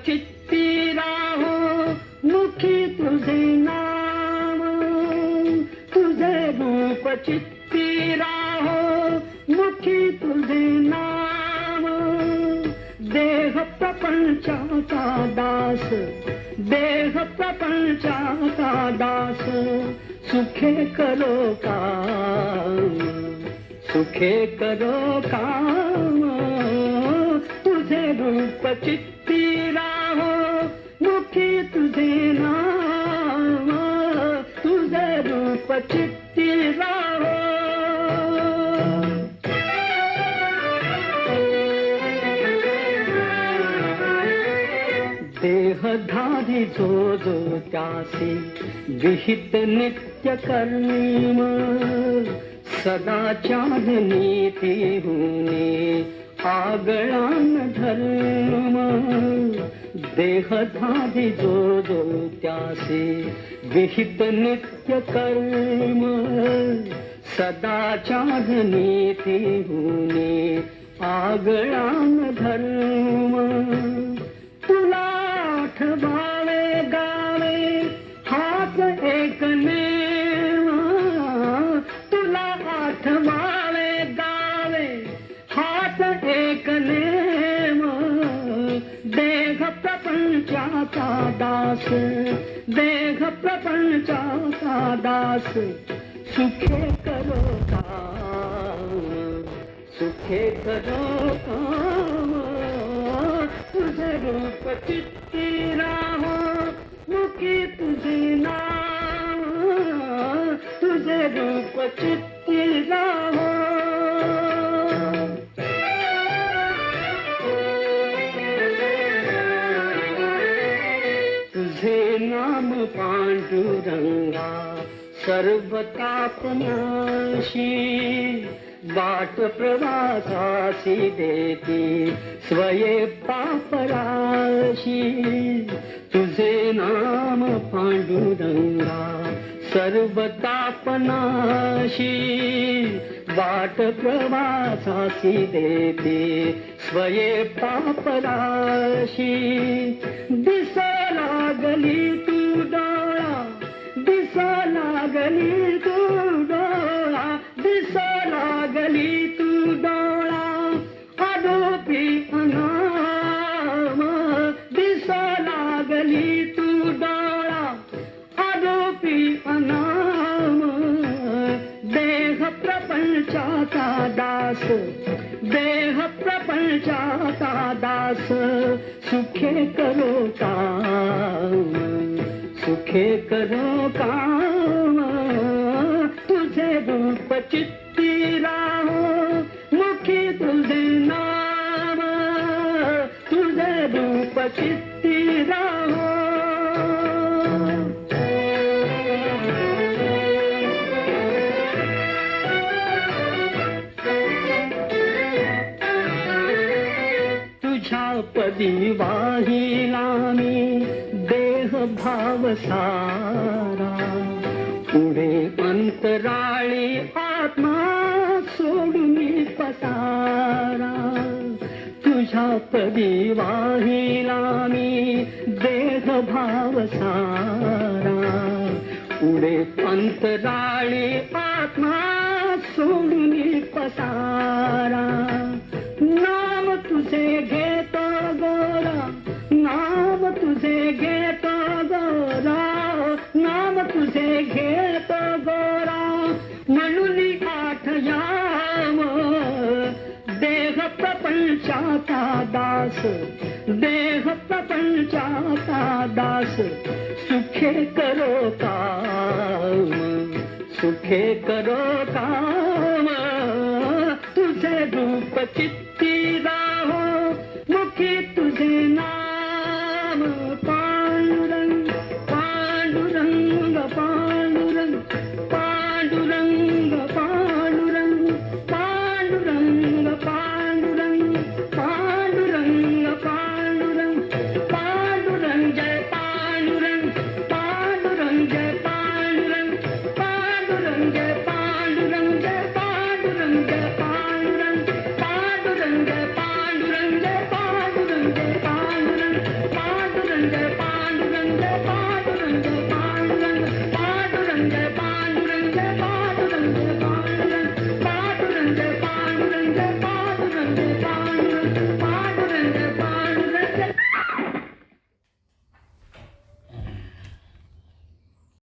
चित्ती राहो मुखी तुझे नाम, तुझे रूप चित्ती राहो मुखी तुझे नाम. देह प्रपंचाचा दास, देह प्रपंचाचा दास, सुखे करो काम, सुखे करो काम. तुझे रूप चित्ती राहो मुखी तुझे नाम, तुझे रूप चित्ती राहो. देहधारी जो जो त्यासी विहित नित्य कर्म, सदाचार नीती होणे आगळान धर्म. देहधारी जो जो त्यासी विहित नित्य कर्म, सदाचार नीती होणे आगळान धर्म. तुला आठवावे गावे हाच एक नेम, तुला आठवावे गावे हाच एक नेम. देह प्रपंचाचा दास, देह प्रपंचाचा दास, सुखे करो काम, सुखे करो काम. तुझे रूप चित्ती राहो मुखी तुझे नाम, तुझे रूप चित्ती राहो. तुझे नाम पांडुरंगा सर्व तापनाशी, वाट प्रवासासी देती स्वये पापराशी. तुझे नाम पांडुरंगा सर्व तापनाशी, वाट प्रवासासी देती स्वये पापराशी. दिसा लागली तू डोळा, दिसा लागली तू डोळा, दिसा लागली तू डोळा, आरोपी अनाम. दिसा लागली तू डोळा, आरोपी अनाम. देह प्रपंचाचा दास, देह प्रपंचाचा दास, सुखे करो काम, सुखे करो काम. तुझे रूप चित्ती राहो मुखी तुझे नाम, तुझे रूप चित्ती राहो. तुझ्या पदी वाहिला मी देह भाव सारा, पुढे अंतराळी आत्मा सोडून पसारा. तुझ्या पदी वाहिला मी देह भाव सारा, पुढे अंतराळी आत्मा सोडून पसारा. नाम तुझे घेतो गोरा, नाम तुझे घेतो गोरा, नाम तुझे घेतो गोरा, म्हणून आठयाम. देह प्रपंचाचा दास, देह प्रपंचाचा दास, सुखे करो काम, सुखे करो काम. तुझे रूप चित्ती राहो मुखी तुझे नाम. पांडुरंग पांडुरंग पांडुरंग पांडुरंग पांडुरंग पांडुरंग पांडुरंग पांडुरंग पांडुरंग पांडुरंग. जय पांडुरंग पांडुरंग जय पांडुरंग पांडुरंग जय पांडुरंग जय पांडुरंग जय पांडुरंग पांडुरंग जय पांडुरंग. रंग